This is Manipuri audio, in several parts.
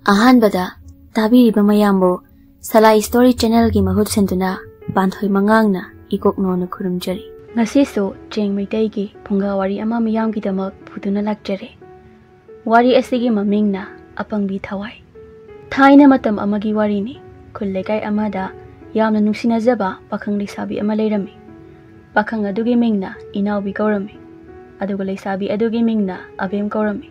Ahanbada tabiriba mayambo Salai Story Channel gi mahut senduna Panthoi Mangang na ikok nona kurumjari. Ngasiso Cheng Meetei gi funga wari ama miyam gi damak puduna lakjare. Wari asigi maming na Apangbi Thawai. Thaina matam amagi wari ni kullekai amada yamna nungsinajaba pakhang leisabi ama leirami. Pakhang adugi mingna inawbi kaurami. Aduga leisabi adugi mingna abem kaurami.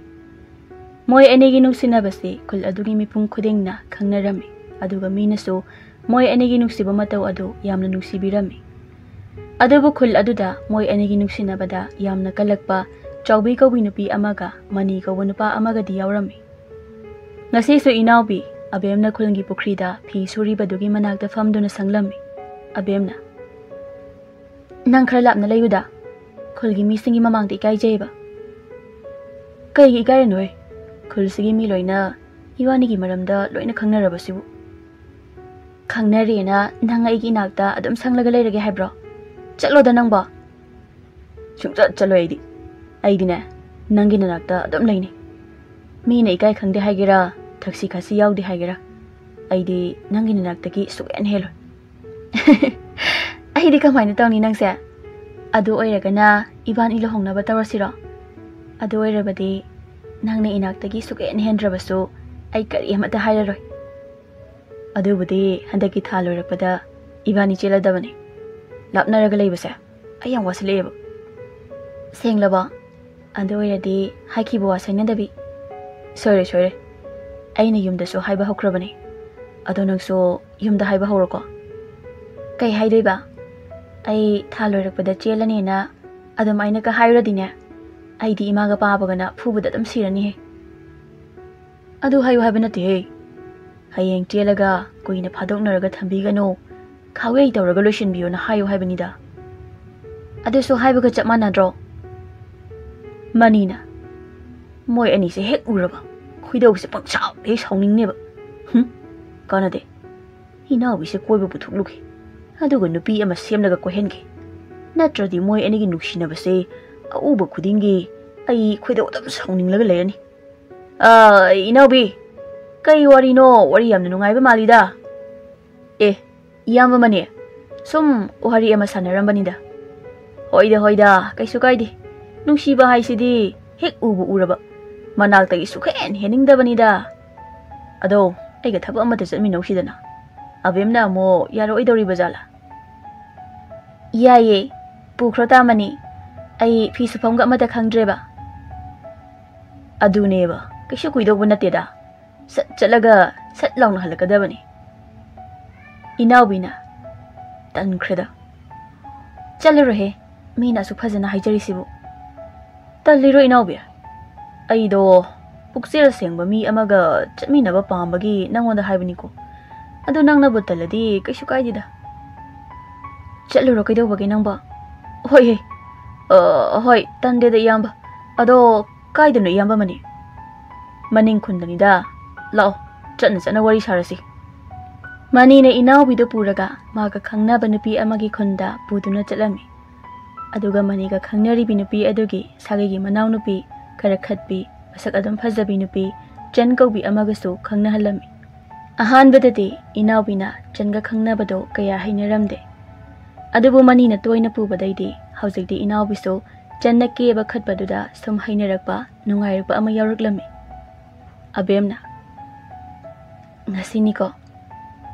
Moy anigi nungsinabasi kul adugi mipung khudingna khangnarami. Aduga minaso moy anigi nungsiba mataw adu yamna nungsibirami. Adubu kul aduda moy anigi nungsinabada yamna kalakpa chawbi kawi nupi amaga mani kawa nupa amaga di yawrami. Ngasiso inawbi abemna kulngi pukrida phi suribadugi manakta famduna sanglami. Abemna nang khara lapna layuda kulgi misingi mamangta ikaijayba. Kaigi ikaranoi kulsigi mi loina iwanigi maramda loina khangnarabasibu. Khangnarena nang aigi inakta adum sanglaga lairage haibro. Chatloda nangba. Sungchat chalo aidine nangi nanakta adum laini. Mina ikai khangde haigera thaksi khasi yaudi haigera. Aidi nangi nanakta suken helo. Aidi kamaina tawni nangse. Adu oiragana iban ilo hongnaba tawrasiro. Adu oirabadi nangna inaktagi suken hendrabasu ai kari amata hairaroi. Adubudi handaki tha loirakpada ibani cheladabani. Lapnaraga leibase ayang wasileba. Senglaba adu oiradi haikibu wasainadabi. Soire aina yumdasu haiba hokrabani. Adu nangso yumda haiba horoko. Kai haidoiba ai tha loirakpada chelanena adum aina ka hairadine. Aidi imaga pabagana fubada dam sirani he. Adu hayu habanati he. Hayeng chelaga kuina phadoknaraga thambigano khawei tawraga loisinbiyo na hayu habanida. Adu so haibaga chapmanadro. Manina moy ani se hek uraba khuidau se pangchaw he sauningneba. Kanade hinawi se koiba puthukluki. Aduga nupi ama semlaga kohenke. Natradi moy anigi nuksinabase auba khudingi ai khoidau dam sauninglaga lerani. Inawbi kai wari no wari yamna nungaiba malida. Iyamba mane sum wari ama sanarambanida. Hoida kaisu kaide. Nungsiba haisidi hek ubu uraba manaltagi sukhen heningdabanida. Ado aiga thaba amata chatminausidana. Abemna mo yaroidoriba jala. Yaye pukhrota mani ai fisufamga amata khangdreba. Aduneba kaisu kuidoba nateda. Sat chalaga sat launa halakadabani. Inawbina tankreda. Chalarohe mina su phajana haijarisibu. Taliro inawbi. Aido puksel sengba mi amaga chatminaba pambagi nangonda haibaniko. Adu nangna butaladi kaisu kaidida. Chaluro kaidobagi nangba. Hoi tandeda iyamba. Ado kaidano iyamba mani. Maning kundanida. Lao chana wari sarasi. Manina inawbido puraga maga khangnaba nupi amagi khunda puduna chatlami. Aduga maniga khangnaribi nupi adugi sagigi manaw nupi karakhatbi masak adum phajabi nupi chen kaubi amagasu khangnahalami. Ahanbadadi inawbina chenga khangnabado kaya hainaramde. Adubu manina toina pubadaidi haujikdi inawbiso chenna keba khatbaduda sum hainarakpa nungairakpa ama yawraklami. Abemna ngasiniko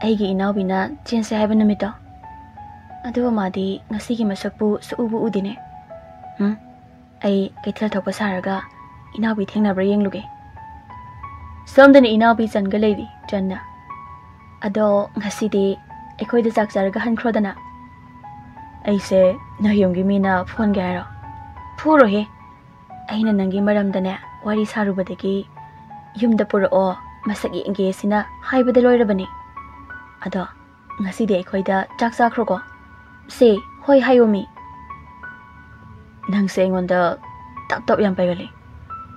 aigi inawbina chense haiba numita. Aduba madi ngasigi masakpu suubu udine. Ai kaithal thokpa saraga inawbi thengnabra yengluge. Somdani inawbi changa leiri channa. Ado ngasidi ekhoida chak charaga hankrodana. Aise nayomgi mina phone gairo. Phuro he. Aina nangi maramdane wari sarubadagi yumda puro masak yenge sina haibada loirabani. Ado ngasidi ekhoida chak chakroko. Se hoi hayomi. Nangse ngonda tap yam paigali.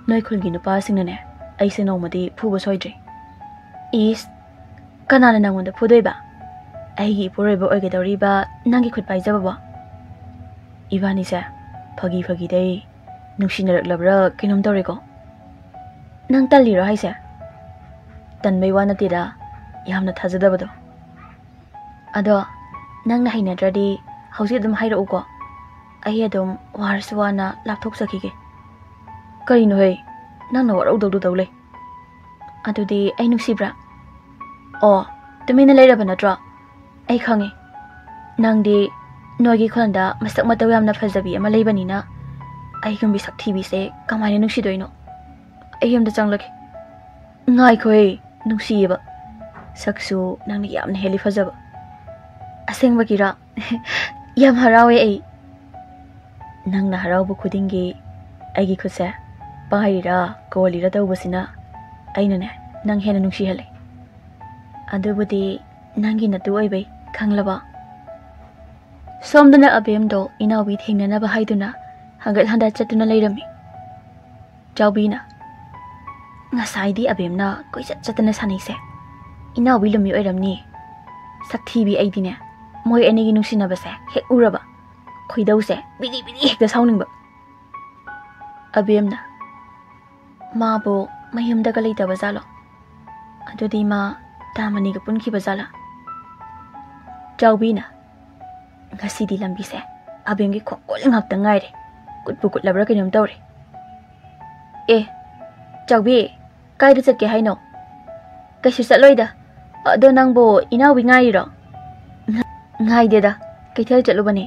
Noi khulgi nupa singnane aise nomadi phuba soidre. Is kanana nangonda phudoiba. Aigi poroiba oigedoriba nangi khut paijaba. Ibani se phagi dei nungsinaraklabra kinom toriko. Nang taliro haise. ꯇꯟꯕꯩ ꯋꯥ ꯅꯠꯇꯦꯗ ꯌꯥꯝꯅ ꯊꯥꯖꯗꯕꯗꯣ ꯑꯗꯣ ꯅꯪꯅ ꯍꯩꯅꯗ꯭ꯔꯗꯤ ꯍꯧꯖꯤꯛ ꯑꯗꯨꯝ ꯍꯥꯏꯔꯛꯎꯀꯣ ꯑꯩ ꯑꯗꯨꯝ ꯋꯥꯔꯁꯨ ꯋꯥꯅ ꯂꯥꯞꯊꯣꯛꯆꯈꯤꯒꯦ ꯀꯔꯤꯅꯣ ꯍꯦ ꯅꯪꯅ ꯋꯥꯔꯧꯗꯧꯗꯨ ꯇꯧ ꯂꯩ ꯑꯗꯨꯗꯤ ꯑꯩ ꯅꯨꯡꯁꯤꯕ꯭ꯔꯥ ꯑꯣ ꯇꯨꯃꯤꯟꯅ ꯂꯩꯔꯕ ꯅꯠꯇ꯭ꯔꯣ ꯑꯩ ꯈꯪꯉꯦ ꯅꯪꯗꯤ ꯅꯣꯏꯒꯤ ꯈꯨꯟꯗ ꯃꯁꯛ ꯃꯇꯧ ꯌꯥꯝꯅ ꯐꯖꯕꯤ ꯑꯃ ꯂꯩꯕꯅꯤꯅ ꯑꯩꯒꯨꯝꯕꯤ ꯁꯛꯊꯤꯕꯤꯁꯦ ꯀꯃꯥꯏꯅ ꯅꯨꯡꯁꯤꯗꯣꯏꯅꯣ ꯑꯩ ꯌꯨꯝꯗ ꯆꯪꯂꯒꯦ ꯉꯥꯏꯈꯣꯍꯦ ꯅꯨꯡꯁꯤꯌꯦꯕ ꯁꯛꯁꯨ ꯅꯪꯅ ꯌꯥꯝꯅ ꯍꯦꯜꯂꯤ ꯐꯖꯕ ꯑꯁꯦꯡꯕꯒꯤꯔꯥ ꯌꯥꯝ ꯍꯔꯥꯎꯋꯦ ꯑꯩ ꯅꯪꯅ ꯍꯔꯥꯎꯕ ꯈꯨꯗꯤꯡꯒꯤ ꯑꯩꯒꯤ ꯈꯨꯠꯁꯦ ꯄꯥꯏꯔꯤꯔꯥ ꯀꯣꯜꯂꯤꯔꯥ ꯇꯧꯕꯁꯤꯅ ꯑꯩꯅꯅꯦ ꯅꯪ ꯍꯦꯟꯅ ꯅꯨꯡꯁꯤꯍꯜꯂꯦ ꯑꯗꯨꯕꯨꯗꯤ ꯅꯪꯒꯤ ꯅꯇꯨ ꯑꯣꯏꯕꯩ ꯈꯪꯂꯕ ꯁꯣꯝꯗꯅ ꯑꯕꯦꯝꯗꯣ ꯏꯅꯥꯎꯕꯤ ꯊꯦꯡꯅꯅꯕ ꯍꯥꯏꯗꯨꯅ ꯍꯪꯒꯠ ꯍꯟꯗꯥ ꯆꯠꯇꯨꯅ ꯂꯩꯔꯝꯃꯤ ꯆꯥꯎꯕꯤꯅ ꯉꯁꯥꯏꯗꯤ ꯑꯕꯦꯝꯅ ꯀꯣꯏꯆꯠ ꯆꯠꯇꯅ ꯁꯥꯟꯅꯩꯁꯦ ꯏꯅꯥꯎꯕꯤ ꯂꯨꯝꯃꯤ ꯑꯣꯏꯔꯝꯅꯤ ꯁꯛꯊꯤꯕꯤ ꯑꯩꯗꯤꯅꯦ ꯃꯣꯏ ꯑꯅꯤꯒꯤ ꯅꯨꯡꯁꯤꯅꯕꯁꯦ ꯍꯦꯛ ꯎꯔꯕ ꯈꯣꯏꯗꯧꯁꯦ ꯕꯤꯔꯤ ꯕꯤꯔꯤ ꯍꯦꯛꯇ ꯁꯥꯎꯅꯤꯡꯕ ꯑꯕꯦꯝꯅ ꯃꯥꯕꯨ ꯃꯌꯨꯝꯗꯒ ꯂꯩꯇꯕ ꯖꯥꯠꯂꯣ ꯑꯗꯨꯗꯤ ꯃꯥ ꯇꯥꯃꯅꯤꯒ ꯄꯨꯟꯈꯤꯕ ꯖꯥꯠꯂꯥ ꯆꯥꯎꯕꯤꯅ ꯉꯁꯤꯗꯤ ꯂꯝꯕꯤꯁꯦ ꯑꯕꯦꯝꯒꯤ ꯈꯣꯡꯀꯣꯜ ꯉꯥꯛꯇ ꯉꯥꯏꯔꯦ ꯀꯨꯠꯄꯨ ꯀꯨꯠꯂꯕ꯭ꯔꯥ ꯀꯩꯅꯣꯝ ꯇꯧꯔꯦ ꯑꯦ ꯆꯥꯎꯕꯤ ꯀꯥꯏꯗ ꯆꯠꯀꯦ ꯍꯥꯏꯅꯣ ꯀꯩꯁꯨ ꯆꯠꯂꯣꯏꯗ ꯑꯗꯣ ꯅꯪꯕꯨ ꯏꯅꯥꯎꯕꯤ ꯉꯥꯏꯔꯤꯔꯣ ꯉꯥꯏꯗꯦꯗ ꯀꯩꯊꯦꯜ ꯆꯠꯂꯨꯕꯅꯦ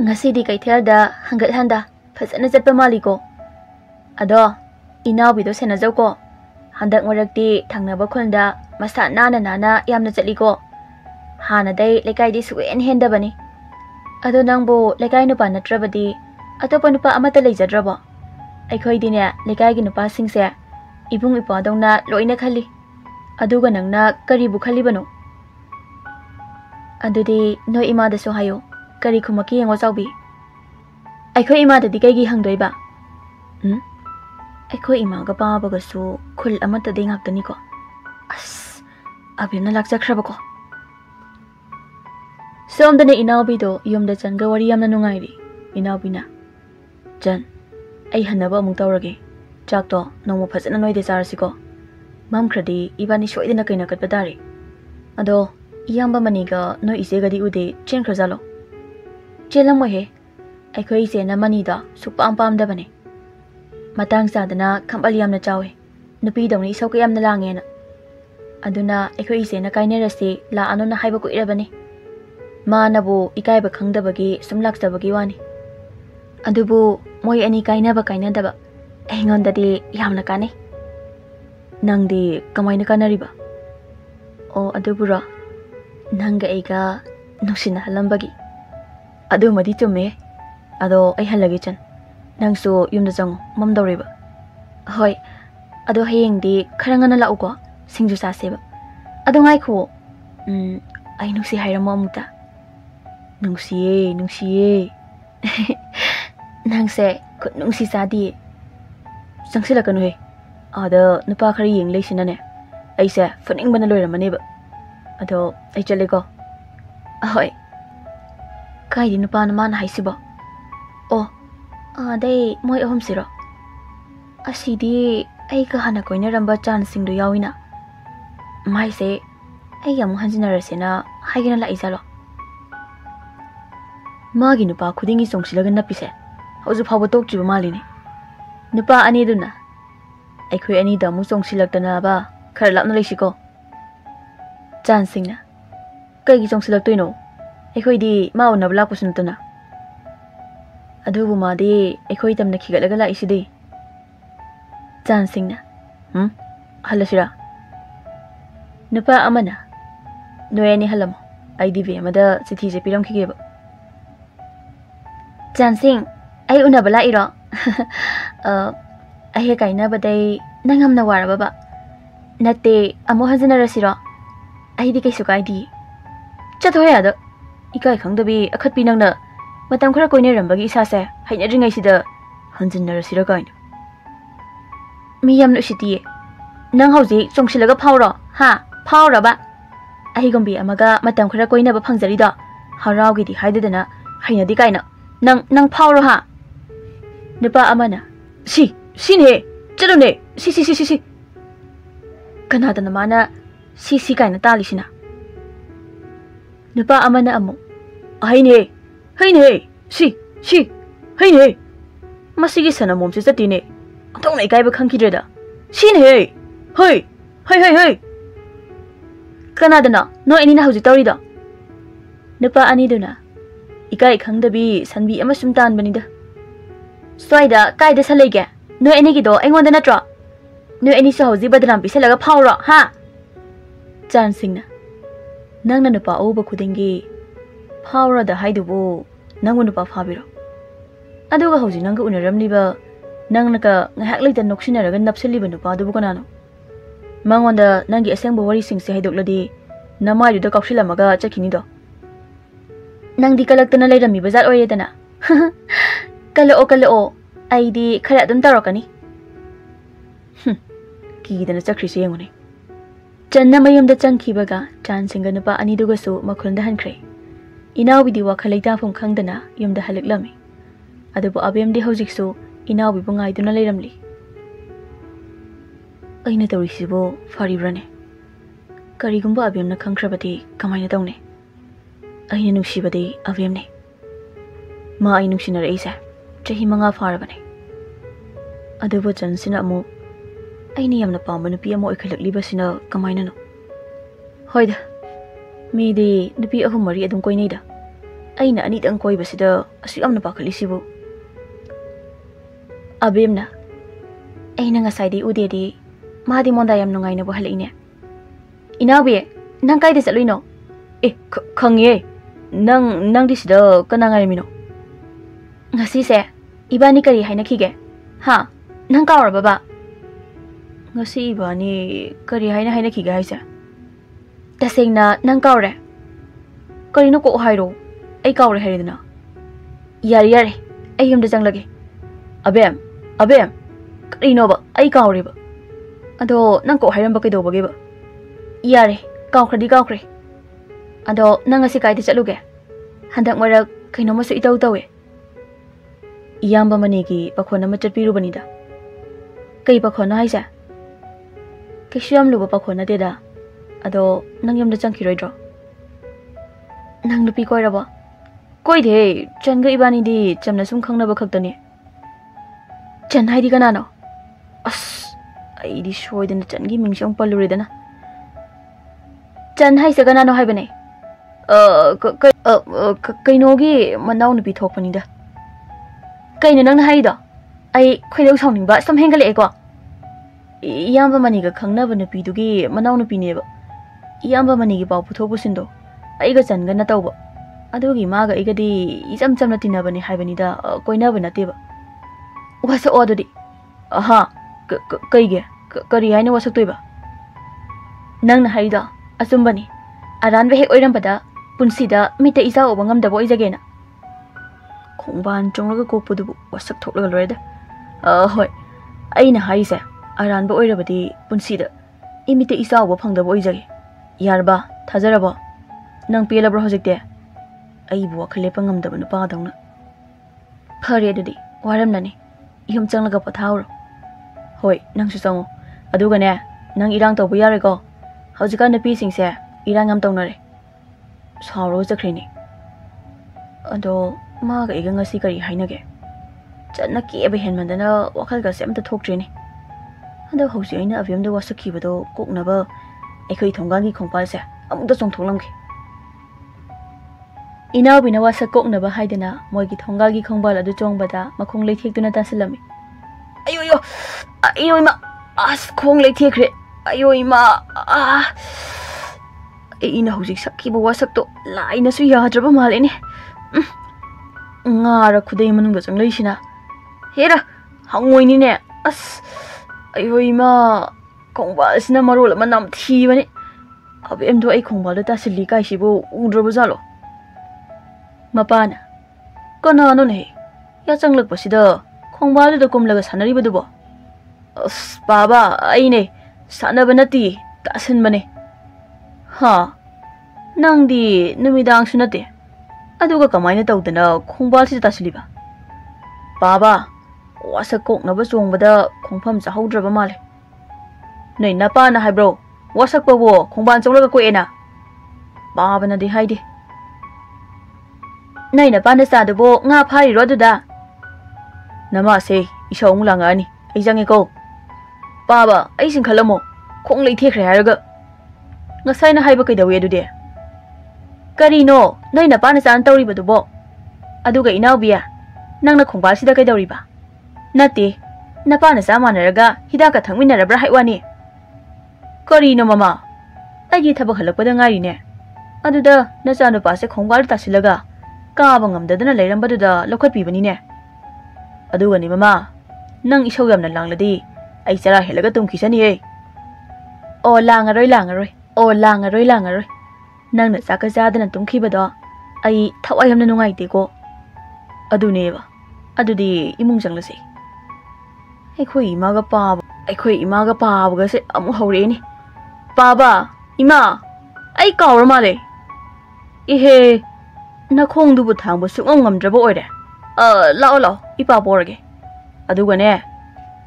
ꯉꯁꯤꯗꯤ ꯀꯩꯊꯦꯜꯗ ꯍꯪꯒꯠ ꯍꯟꯗꯥ ꯐꯖꯅ ꯆꯠꯄ ꯃꯥꯜꯂꯤꯀꯣ ꯑꯗꯣ ꯏꯅꯥꯎꯕꯤꯗꯣ ꯁꯦꯟꯅꯖꯧꯀꯣ ꯍꯟꯗꯛ ꯃꯔꯛꯇꯤ ꯊꯪꯅꯕ ꯈꯨꯟꯗ ꯃꯁꯥ ꯅꯥꯟꯅ ꯌꯥꯝꯅ ꯆꯠꯂꯤꯀꯣ ꯍꯥꯟꯅꯗꯩ ꯂꯩꯀꯥꯏꯗꯤ ꯁꯨꯛꯍꯦꯟ ꯍꯦꯟꯗꯕꯅꯤ ꯑꯗꯣ ꯅꯪꯕꯨ ꯂꯩꯀꯥꯏ ꯅꯨꯄꯥ ꯅꯠꯇ꯭ꯔꯕꯗꯤ ꯑꯇꯣꯞꯄ ꯅꯨꯄꯥ ꯑꯃꯠꯇ ꯂꯩꯖꯗ꯭ꯔꯕꯣ ꯑꯩꯈꯣꯏꯗꯤꯅꯦ ꯂꯩꯀꯥꯏꯒꯤ ꯅꯨꯄꯥꯁꯤꯡꯁꯦ 이붕 이뻐하동나 로이네 칼리 아두가 낭나 까리부 칼리바노 아두디 너 이마다소 하요 까리 쿠마키 ең어 자우비 아이코 이마다디 까이기 항도이바 아이코 이마가 바바가수 쿨 아마따디 ꯉꯥꯛꯇꯅꯤꯀꯣ ꯑꯁ ꯑꯕꯦꯝꯅ ꯂꯥꯛꯆꯈ꯭ꯔꯕꯀꯣ ꯁꯣꯝꯗꯅ ꯏꯅꯥꯎꯕꯤꯗꯣ ꯌꯨꯝꯗ ꯆꯟꯒ ꯋꯥꯔꯤ ꯌꯥꯝꯅ ꯅꯨꯡꯉꯥꯏꯔꯤ ꯏꯅꯥꯎꯕꯤꯅ ꯆꯟ ꯑꯩ ꯍꯟꯅꯕ ꯑꯃꯨꯛ ꯇꯧꯔꯒꯦ ꯆꯥꯛꯇꯣ ꯅꯣꯡꯃ ꯐꯖꯅ ꯅꯣꯏꯗ ꯆꯥꯔꯁꯤꯀꯣ ꯃꯝꯈ꯭ꯔꯗꯤ ꯏꯕꯥꯅꯤ ꯁꯣꯏꯗꯅ ꯀꯩꯅ ꯀꯠꯄ ꯇꯥꯔꯦ ꯑꯗꯣ ꯏꯌꯥꯝꯕ ꯃꯅꯤꯒ ꯅꯣꯏ ꯏꯆꯦꯒꯗꯤ ꯎꯗꯦ ꯆꯦꯟꯈ꯭ꯔꯖꯥꯠꯂꯣ ꯆꯦꯜꯂꯝꯃꯣꯏꯍꯦ ꯑꯩꯈꯣꯏ ꯏꯆꯦꯅ ꯃꯅꯤꯗꯣ ꯁꯨꯛꯄꯥꯝ ꯄꯥꯝꯗꯕꯅꯦ ꯃꯇꯥꯡ ꯆꯥꯗꯅ ꯈꯝꯕꯜ ꯌꯥꯝꯅ ꯆꯥꯎꯋꯦ ꯅꯨꯄꯤꯗꯧꯅ ꯏꯁꯧ ꯀꯌꯥꯝꯅ ꯂꯥꯡꯉꯦꯅ ꯑꯗꯨꯅ ꯑꯩꯈꯣꯏ ꯏꯆꯦꯅ ꯀꯥꯏꯅꯔꯁꯤ ꯂꯥꯛꯑꯅꯨꯅ ꯍꯥꯏꯕ ꯀꯨꯏꯔꯕꯅꯤ 마나보 이까이바 강다버기 숨락다버기 와니 아두부 모이 아니 까이나바 까이나다바 에잉언다디 얌나 까네 낭디 까마이나 까나리바 아두부라 낭가 에이가 누시나 할람바기 아두 마디 좀메 아도 에이 할라기 짠 낭수 윰다 정어 맘다우리바 호이 아도 하이앵디 카랑하나 라우고 생주 사세바 아도 nga이코 아이 누시 하이라모 아무다 nungsiye nungsiye nangse khut nungsi sadi sangsila kanu he ada nupa khari yeng leisina ne aise funing bana loiramane ba ado ai chale ko ahoi kai di nupa na man haisiba o adai moi ahom siro asidi ai ka hana koina ramba chan sing do yawina mai se ai yam hanjina rasena haigina la isalo 마기 누파 쿠딩이 송실라가 나피세 호주 파보 똑지부 말리네 누파 아니두나 아이쿠 아니다 무 송실락다나바 khar lapna leisiko chansingna kaigi songsilaktoino akhoi ma unabla kusuntuna adubu madi akhoi tamna khigalaga la isidi chansingna halasira nupa amana noyani halamo aidi be amada chithi je piram khigeba chansing ai unabala iro ai kaina badai nangamna waraba ba nate amo hajana rasiro ai di kaisu kai di chathoya da ikai khangdabi akhatpi nangna matam khara koine rambagi isa se haina ringai sida hanjinna rasira kai mi yam no siti nang hauji chongsilaga phawro ha phawra ba ai gombi amaga matam khara koina ba phangjari da haraugi di haidadana haina di kaina nang phawro ha nupa amana si ne chalo ne si Kanadana mana si kaina talisina. Nupa amana amu. Haine, si, haine. Masigi sana mom si satine. Atong na ikai ba khangkidreda. Sine, hey. Kanadana no enina hauji tawrida. Nupa aniduna. Ikai khangdabi sanbi ama sumtan banida. Swaida kaida salege. No enigido engonda natra. No eni so hauji badram pisalaga phawra ha. Chan singna. Nangna nupa oba khudingi phawra da haidubo nangu nupa phabiro. Aduga hauji nanga unaramliba nangna ka ngahak leita noksinaraga napsaliba nupa adubu kanano. Mangonda nangi asengbo wari singse haidokladi namaidu da kaushilamaga chakhinido. Nangdi kalaktana leirami bazar oyedana. Kalao aidi khara adum tarakani. Kidana chakrisi yengone. Channa mayumda changkhibaga chan singa nupa aniduga su makhulda hankre. Inaw bidi wakhalaita phum khangdana yumda haliklami. Adubu abemdi hojiksu inaw bibu ngaiduna leiramli. Aina tawrisibo faribrane. Karigumba abemna khangkrabati kamaina tawne. Aina nungsibadi abemne. Ma ai nungsinara isa chahi manga farabane. Adubu chansina amu aina yamna pamba nupi ama oikhalakliba kamaina no. Hoida midi nupi ahum mari adum koinaida. Aina anitang koibasida asu yamna pakhalisibu. Abemna aina ngasaidi udedi madi monda yam nungaina bo halaine. Inawi nang kaida chatluino? Khangye nang disida kana ngaimino. Ngasi se ibani kari haina khige. Ha nang kawra baba. Ngasi ibani kari haina khige haisa. Tasengna nang kawre. Karino ko hairo. Ai kawre haridna. Yare ai yumda changlage. Abem karino ba ai kawre ba. Ado nang ko hairam ba kaido bage ba. Yare kawkhre. Ado nang ngasi kaida chatluge. Handak marak kaino masu itaw tawe. Iyamba manigi pakhona ma chatpirubani da. Kai pakhona haisa. Kisham luba pakhona teda. Ado nang yamda changkiroidro. Nang nupi koiraba. Koide changa ibani di chamna sum khangnaba khaktani. Chan haidi kanano. As ai di shoidana changi mingshong paluridana. Chan haisa kanano haibane. Kainogi manau nupi thokpani da. Kaino nang haida. Ai khoidau sawningba sam hengale ko. Iyamba maniga khangnaba nupi dugi manau nupi neba. Iyamba manigi pau puthokbu sindo. Aiga changa na tawba. Adugi maga igadi isam chamna tinabani haibani da koinaba nateba. Wasa ododi. Aha kaige kari haina wasak toiba. Nang na haida asumbani. Aranbe hek oirambada punsida mita isa oba ngamdabo oijagena. Khongban chonglaga kokpudubu wasak thoklaga loreda. Hoi aina haise aranba oirabadi punsida imita isa oba phangdabo oijage. Yarba thajaraba nang pelabra hojikte aibu wakhalepa ngamdaba nupa dawna. Phare adudi waramnani yum changlaga pathauro. Hoi nang su chango aduga ne nang irang tawbu yare ko. Hojika napi singse irang am tawnare. Sauro chakhreni. Ado maga iga ngasi kari hainage. Channa keba henmandana wakhalga se amta thoktreni. Ado hausi aina avyamda wasakhibado koknaba aikhoi thonggangi khongpalse amukta chongthoklamki. Inaw bina wasak koknaba haidana moigi thongagi khongbal adu chongbada makhong leithekduna tasilami. Ayo ima as khong leithekre. Ayo ima ina hujik sakhiba wasak to laina su yadraba malene. Ngara khudai manungda changleisina. Hera hangoini ne as ayo ima khongbal sina marol ama nam thibani. Abem do ai khongbal da tasili kai sibo udraba jalo. Mapana kanano ne ya changlak pasida khongbal da kumlaga sanari badubo. As baba aine sanaba nati tasin bane. Ha nangdi numidang sunate. Aduga kamaina tawdana khongbal si tasiliba. Baba wasak koknaba chongbada khongpham chahaudraba male. Noi napa na haibro. Wasak pa wo kung ban chong laga ko ena. Baba na di haidi. Noi napa na sa dubo nga phari ro duda. Nama se ishaw mo lang ani. Ay jangi ko. Baba ay sing khalamo. Kung lay thekre haraga. Ngasay na haiba kay dawi adude. Karino noi napa na sa an tawri ba dubo. Aduga inaw biya. Nang na kung sida kay dawri ba. Nati napa na sa manaraga hidaka thangminarabra haiwani. Karino mama. Ay thabak halakpada ngari ne. Aduda nacha nupa se khongwal tasilaga kaaba ngamdadana leirambadada lokhatpibani ne. Aduga ni mama. Nang isaw yamna langladi ay chara helaga tumkhisani e. O langaroi. O langaroi. Nang na chaka jadana tumkhibado ay thawai yamna nungaite ko. Aduneba. Adudi imung janglase. Aikhoi imaga paaba se amu haureni. Baba, ima, ay kawra male. Ihe, nakhong dubu thangbo sukong ngamdraba oire. Lao, ipa borage. Aduga ne,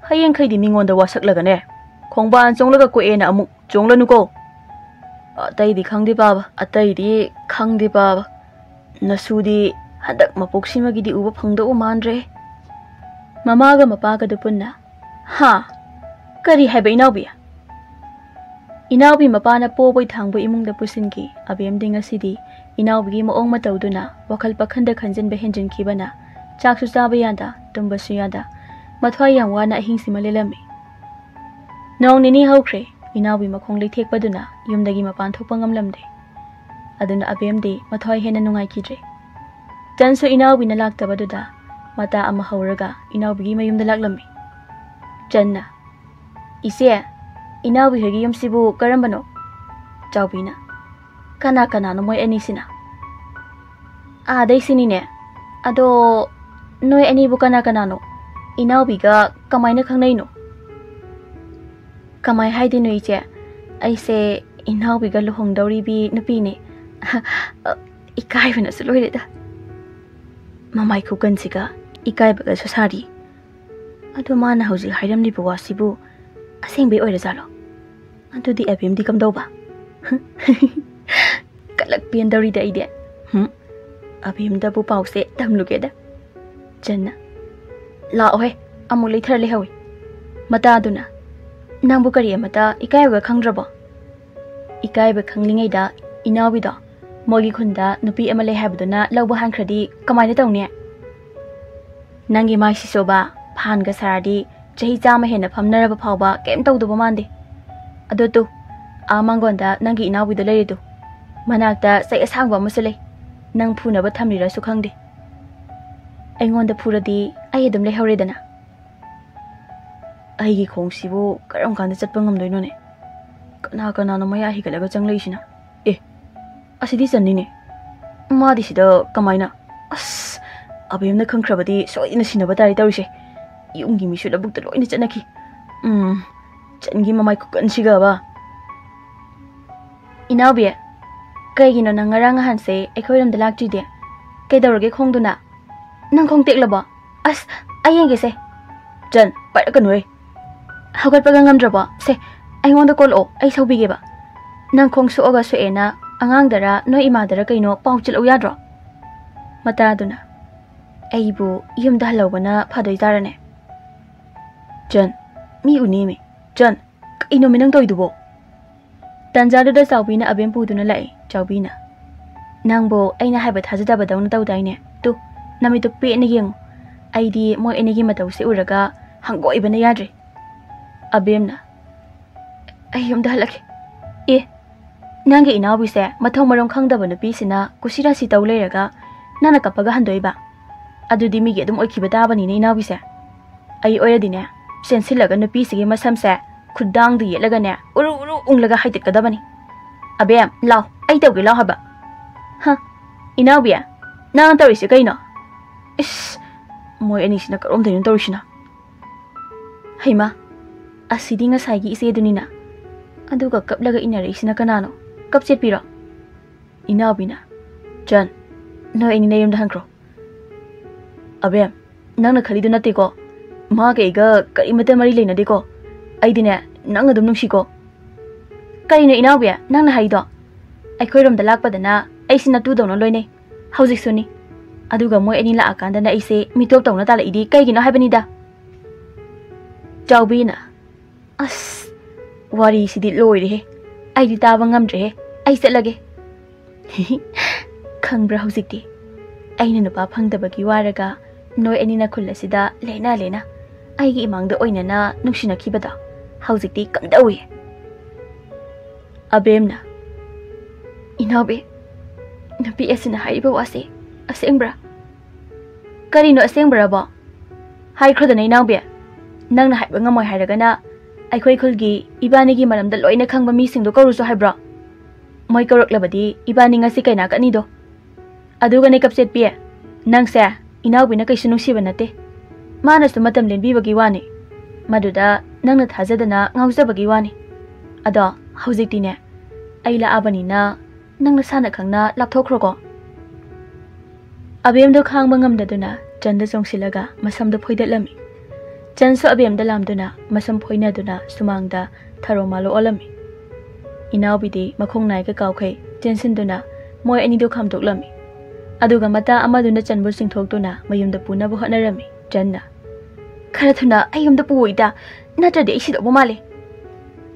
hayeng khaidi mingonda wasaklaga ne. Khongban chonglaga ko ena amuk chonglanu ko. Ataidi khangdi baba. Nasudi hadak mapoksimagidi uba phangda o mandre. Mamaga mapaga dupunna. Ha, kari haiba inawbiya. Inawbi mapana poboy thangbo imungda pusinki abemdi ngasidi inawbigi moong matawduna wakal pakhanda khanjinba henjinkibana chaksu chaba yada tumbasu yada mathwai yam wana ahingsi malelami nong nini haukhre inawbi makhong leithekpaduna yumdagi mapan thokpa ngamlamde aduna abemdi mathwai hena nungai kidre jansu inawbi na laktabaduda mata ama hauraga inawbigi mayumda laklami janna ise Inawi hogi yumsibu karambano. Chawbina. Kana no moy anisina. Day sinine. Ado noy anibu kana no. Inawi ga kamay na khangnay no. Kamay haidi no iche. Ay se inawi ga luhong dawri bi napine. Ikay na suloy da. Mamay ko gansiga. Ikay baga sasari. Ado mana hausi hairam ni buwasibu. Asing bay oy razalo. Anto di abim di kam daw ba? Kalakpian daw rida ide. Abim da bu pause damluge da. Janna. La ohe, amulay tharli hawi. Mata aduna. Nang bu kariya mata ikay ga khangdraba. Ikay ba khanglingay da inawi da. Mogi khunda nupi amalay habduna lawba hankradi kamay na tawniya. Nangi mai sisoba phan ga saradi chahi chama hena phamnaraba phawba kem tawduba mande. Ado to, amangonda nangi inawi do lay do. Manakta say asangwa musulay. Nang puna ba thamlira sukhangde. Ay ngonda pura di ay adum lay hawredana. Ay gi khong sibo karang kanda chatpa ngamdoy no ne. Kana no maya higalaga changlay sina. Asidi sanni ne. Madi sida kamayna. Abim na khangkrabadi soy na sinaba tari tawrise. Yungi misu labuk talo ina chanaki. Changi mamay ko kansiga ba? Inawi, kay gino nang ngarangahan say ekoy ram dalak jide. Kay dawrage khong duna. Nang khong tikla ba? Ayeng gise. Jan, para ka nuy. Hagat pagangam draba, se, ay wanda kol o, ay saubige ba? Nang khong suoga suena, angang dara, no imadara kay no, pauchil o yadro. Mata duna. Ay bu, yung dahalaw ba na padoy tarane. Jan, mi unimi. Jan, inumin ang toy dubo. Tanjado da Chawbina abem puto na lai, Chawbina. Nangbo ay nahabat hazadaba daw na daw day ne. Tu, namito pi eniging. Ay di mo enigi mataw si uraga, hanggo iba na yadre. Abem na. Ay dahalaki. Nangi inawi se, mataw marong kang daba na pisi na kusira si taw layraga, na nakapagahandoy ba. Ado di migi adum oy kibadaba ni na inawi se. Ay oy di ne. Sensilaga na pisige masamse khudang di yelaga ne uru unglaga haitit kadabani abem law ay tawgi law haba ha inawbiya nang tawisi kaino moy ani sina karom dayon tawsina haima asidi nga saigi ise dunina aduga kaplaga inare sina kanano kapset piro inawbina Jan no ani nayum da hankro abem nang na khalidu nate ko ma kay ga karimata mari lay na di ko ay di na nang adum nung siko Karina inaubia nang na haido. Aikhoirom da lakpadana aisi natu dawna loine. Hauzik suni. Aduga moi ani la akanda na aisi mitop tawna tala idi kaigino haibanida. Chawbina. As wari sidi loire he. Aidi taba ngamdre he. Ai setlage. Khangbra hauzikti. Aina nupa phangdabagi waraga noi ani na khulasida lena lena. Aigi imangda oinana nuksina khibada. Hauzikti kamdawi. Abemna. Inabe. Napi asina haiba wase. Asengbra. Karino asengbra ba? Hai khroda nei nabe. Nang na haiba ngamoy hairagana aikhoi khulgi ibanigi maramda loina khangba mi singdo karuso haibra. Moi karoklabadi ibani ngasi kaina kanido. Aduga ne kapset pie. Nang sa inabi na kaisu nungsiba nate. Mana su matam lenbibagi wani. Maduda nang na thajadana ngauzabagi wani. Ada hauzikti ne. Aila abani na nang na sana khangna lapthokro ko. Abemdo khangba ngamdaduna chanda chongsilaga masamdo phoidatlami. Chanso abemda lamduna masam phoinaduna sumangda tharo malo olami. Inaubidi makhong nai ka kawkhai tensinduna moi anido khamdoklami. Aduga mata amaduna chanbu singthokduna mayumda punabu hotnarami. Janna khara thuna ayumda puoida natradi aisido bomale.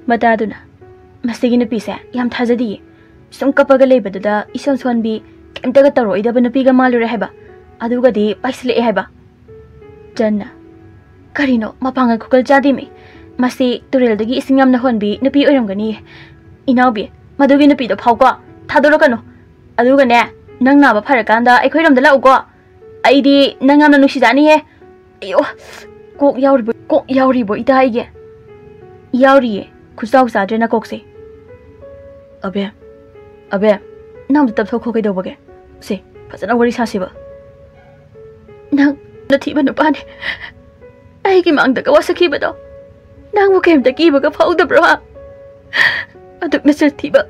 Mata duna masigi nupise yam thajadi sum kapaga leibadada ison sonbi kemtaga taroida banapiga malure heba. Aduga di paisle heba. Janna Karino mapanga kukal jadimi. Masi tureldagi ising yamna honbi nupi oiramgani. Inaubi madugi nupi do phawko thadorokano. Aduga ne nang naba pharakanda aikhoiramda lauko. Aidi nang yamna nusijani he. Ayo kok yauribo ita aige. Yauriye khusau sadre na kokse. Abe nang tab thokho kai dobage. Se fazana wari sasiba. Nang nathiba nupane. Aigi mangda ka wasakiba do. Nang mo kem takiba ka phawdabro ha. Aduk na thiba.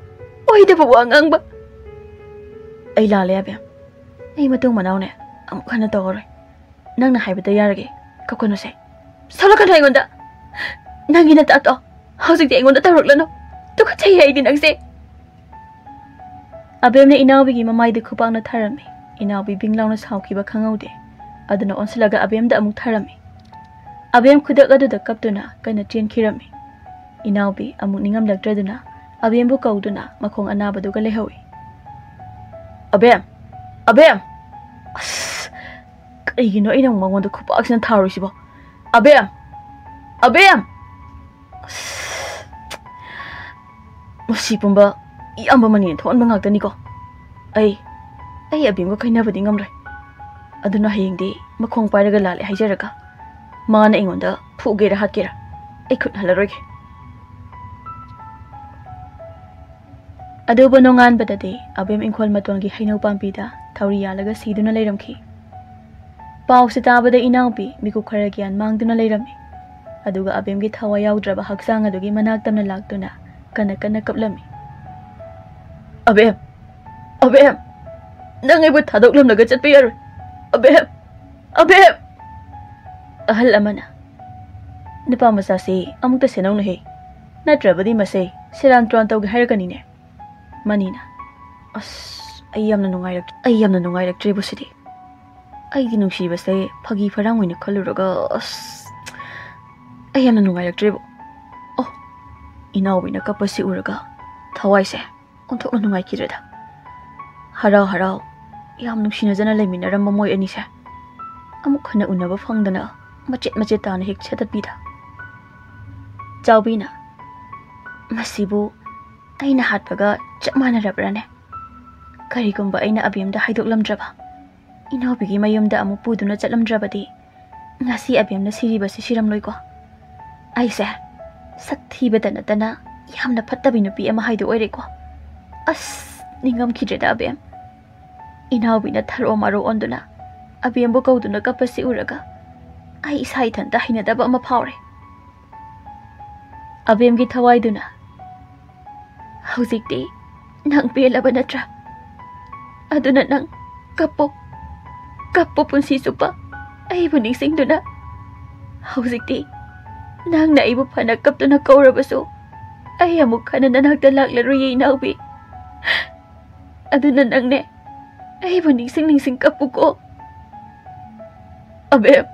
Oida ba wangang ba. Ay lale abe. Ay matung manaw ne. Amuk kana tawore. Nang na haibata yarage. Kakono se. Sala ka na ingonda. Nang ginatato. Hausik di ingonda taroklano. Tuka chay ay din se. Abem na inawi gi mamay di kupang na tharami. Inawi binglaw na sawkiba khangawde. Aduna onsilaga abem da amuk tharami. Abem kudak aduda kaptuna kana chen khirami. Inawi amuk ningam lagtraduna. Abem bu kauduna makhong anabaduga lehawi. Abem. As kaigino inang mangonda kupak sin tharusibo. Abem. Masipumba iyamba mani thon mangakta ko. Ai abem ko kainabadi ngamre. Aduna hayengdi makhong pairaga lale haijaraga. Mana ingonda phugera hatkera. Ai khut halaroge. Adubo nongan badade abem inkhol matongi haino pampida thauri yalaga siduna leiramki. Pau sitabada inaupi miku khara gyan mangduna leirami. Aduga abem gi thawa yaudraba haksang adugi manaktamna lagtuna kana kaplami. Abem nang ibu thadoklam laga chatpe yar. Abem ahal amana nipa masasi amukta senau na he. Natrabadi masay siran tron tawgi hairkani ne. Manina as ayam na nungairak bu sidi. Ay di nungsiba say phagi farang wina khaluraga as ayam na nungairak bu. Oh inawi na kapasi uraga thawai se onthok na nungai kirada. Harau yam nungsina jana leminaram mamoi ani se. Amuk khana unaba phangdana machet tana hek chetatpida. Chawbina masibu aina hatpaga chamana rabrane. Karigumba aina abemda haidoklamdraba. Inawbigi mayumda amu puduna chatlamdrabadi. Ngasi abemna siribasi siramloiko. Aise sakthiba natana yamna phattabi nupi ama haido oireko. As ningam khidreda abem. Inawbina tharo maro onduna abembo kauduna kapasi uraga. Ai isai thanta hinadaba ama phawre. Abemgi thawaiduna Hauzikti nang pelaba natra. Aduna nang kapo punsi supa ay buningsing duna. Hauzikti nang naibu panagkap to na kaurabaso ai amuk khana nanakta laklaroi inaubi aduna nangne ai bu ningsing kapuko abem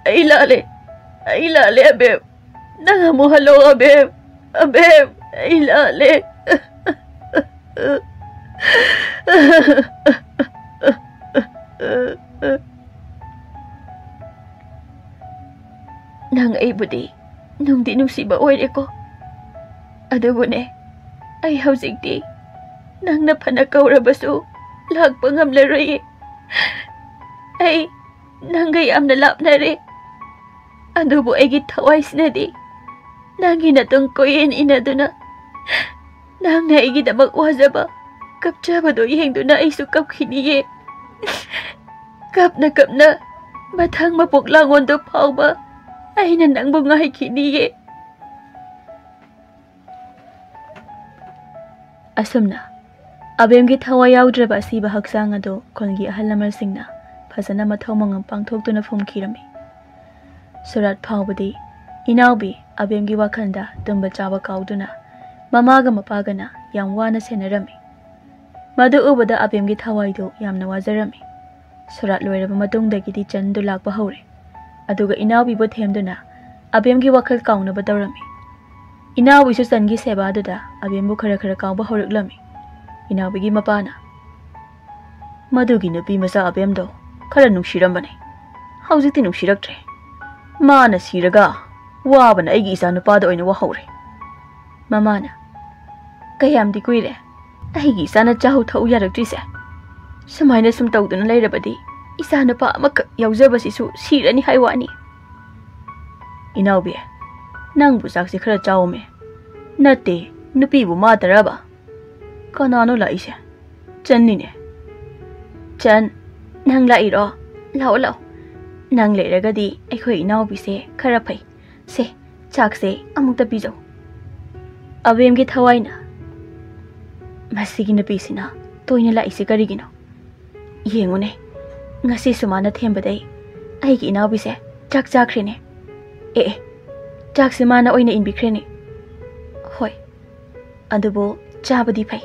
ai lale abem nang amu halo abem ai lale nang ai budi nungdi nungsiba oireko adubune ai haujikti nangna phana kaurabasu lakpa ngamlaroi ai nangai amna lapnare adubu aigi thawai sinadi nangi natung koyen inaduna nangna aigi damak wajaba kapchabado yengduna aisu kapkhiniye kapna mathang mapok langondo phawba aina nangbu ngai khiniye asumna abemgi thawai yaudraba asiba haksang ado kolgi ahal lamar singna fazana mathau mangam pangthoktuna phumkhirami surat phawbadi inaubi abemgi wakhanda tumba chaba kauduna mamaga mapagana yam wana senarami madu ubada abemgi thawai do yamna wajarami surat loiraba matungdagidi chandu lakpa hore aduga inaubi bo themduna abemgi wakhal kauna badawrami inaubi su changi seba aduda abembu khara kauba horiklami inaubi mapana madugi nupi masa abemdo khara nungshirambane haujikti nungshiraktre mana siraga wabana aigi isa nupada oina wahore mamana kayamdi kuire aigi isa na chahu thau yaraktrise sumaina sum tawduna leirabadi isa nupa amak yaujabasisu sirani haiwani inaubi nangbu sakse khara chawme nate nupi bu mataraba kanano laise channine chan nang lairo lao nang leiragadi aikhoi inaubi se khara phai se chakse amukta pijo abemgi thawaina masigi nupi sina toina laise karigino yengune ngasi sumana thembadai aigi inaubi se chak chakrene chak se mana oina inbikrene hoi adubo chabadi phai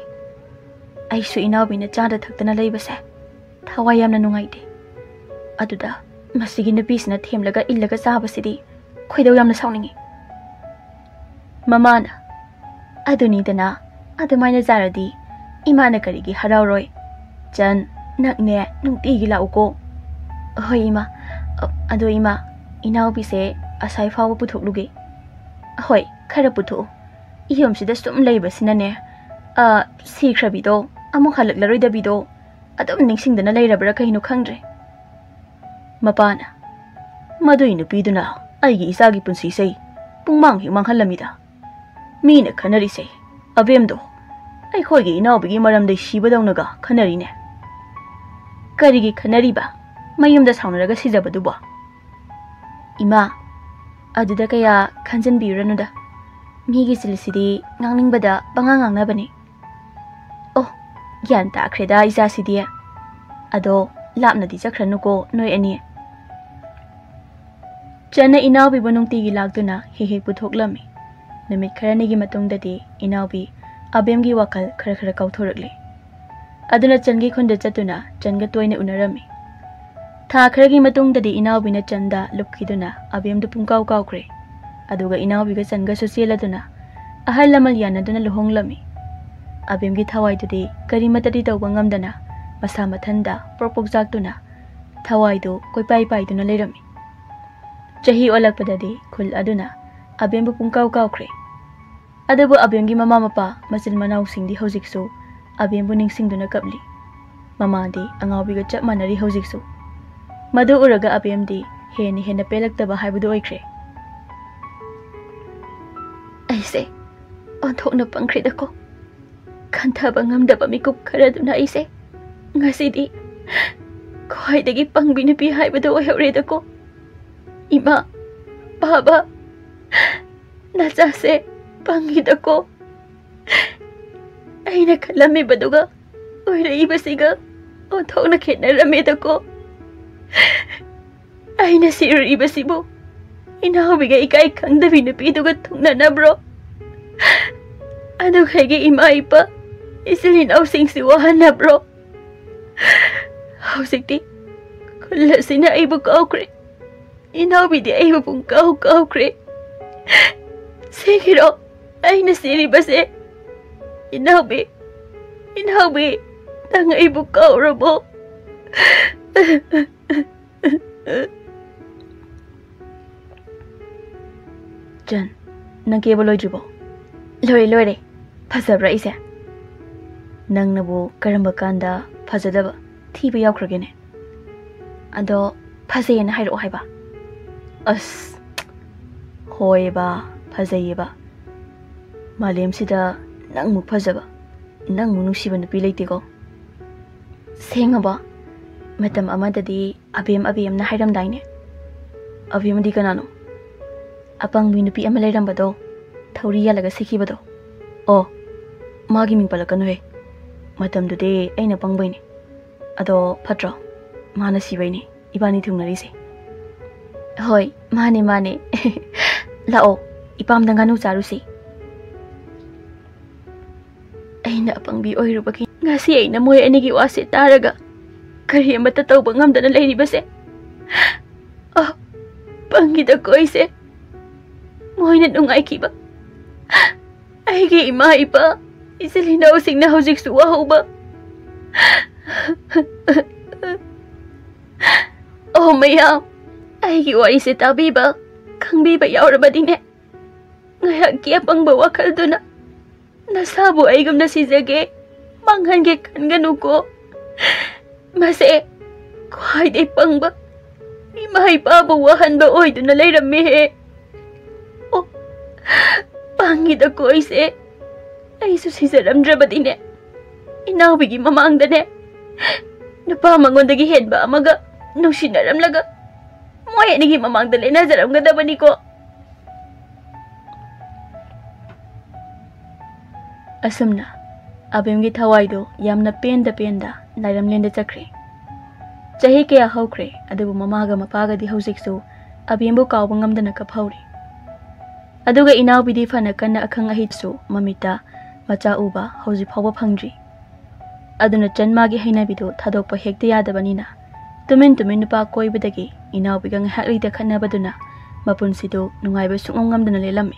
aisu inaubi na chada thaktana leibase thawai yamna nungaide aduda masigi nupisina themlaga illaga chabasidi khoidau yamna sauningi mamana aduni dana adumaina zaradi imana karigi harauroi chan nakne nungtigi lauko hoi ima ado ima inaubi se asai fawa puthokluge hoi khara putho iyomsida sum leibasinane sikhrabido amuk halaklaroi dabido adum ningsingdana leirabra kaino khangdre mapana madui nupiduna aigi isagi punsi sei pungmang hi manghalamida mina khanari sei abemdo ai khoigi inaubi maramdai shibadaunaga khanarine karigi khanariba mayumda saunaraga sijabaduba ima aduda kaya khanjanbiranuda migi silisidi ngangngingbada bangangangnabani oh gyan takreda isa sidi ado lapnadi chakhranuko noi ani chana inaubi banungtigi lagduna he puthoklammi namit kharanigi matungdadi inaubi abemgi wakal khara kauthorakle aduna changi khonda chatuna changa toina unarami tha kharagi matungdadi inaubi na chanda lupkhiduna abemdu pungkau kaukre aduga inaubi ga changa socialaduna ahal lamal yanaduna lohonglami abemgi thawai dudi karimatadi tawba ngamdana masa mathanda propok jaktuna thawai do koipai pai duna leirami chahi olakpadadi khul aduna abembu pungkau kaukre adabu abemgi mama mapa masil manau singdi hojiksu abembu ningsingduna kapli mamadi angawbiga chap manari hojiksu madu uraga abemdi hena pelaktaba haibudu oikre aise onthokna pangkhridako khanthaba ngamdaba mikup kharaduna aise ngasidi khoidagi pangbi nupi haibudu oihoredako ima baba nachase pangidako aina khalami baduga oirei basiga onthokna khetnaramedako aina sirri basibu inaubiga ikai khangdabi nupi duga thungnanabro Ano kaygi ima ipa isilin ausingsi wahanabro. Hausikti kulasina aibu kaukre. Inawbidi aibu pung kaukre. Sigiro aina siri base. Inawbi nang aibu kaurabo. Jan, nang kaya ba loy bo? Lore, pasabra isa. Nang nabu karamba kanda pasadaba, tiba yaw kragene. Ado, pasayan hayro hay ba? As, hoy ba, pasaye ba? Malim sida nang mo pasaba, nang mo nusiba na pilay tiko. Senga ba? Matam amada di abim na hayram daine. Abim di kanano. Apangbi nupi ama layram bado, thauri yalaga sikhi bado. Oh, magi ming palakano he. Matam dude aina pangbai ne. Ado patro, mana sibai ne. Ibani thungnari se. Hoy, mane. Lao, ipam danganu charu se. Aina apangbi oirubaki ngasi aina moy anigi wase taraga. Kari amata tawba ngamdana layriba se. Oh, pangida koi se. Moina nungay kiba. Aigi ima ipa. Isilinaw sing na hausik suwahaw ba. Oh mayam. Aigi wari si tabi ba. Kang biba yawra ba din eh. Ngayak kia pang bawa kaldo na. Nasabo aigam na si Zage. Manghan ke kan ganu ko. Mase. Kuhay day pang ba. Imahay pa bawahan ba oy doon na lay ramihe. Pangit ako ise. Ay susisaramdra ba din eh. Inawigi mamangda ne. Napamangon dagi head ba amaga. Nung sinaram laga. Moya nigi mamangda le nazaram gada ba niko. Asam na. Apangbi Thawai do yamna penda nairam lenda chakre. Chahi kaya haukre adubu mamaga mapaga di hausik so abimbo kaubang ngamda na kaphauri. Aduga inawbidi fana kanna akhang ahitsu mamita macha uba hauji phawa phangri. Aduna chanmagi hainabido thadokpa hekta yadabanina. Tumin nupa koibadagi inawbiga ngahakri da khanabaduna mapunsido nungaiba sungam ngamdana lelami.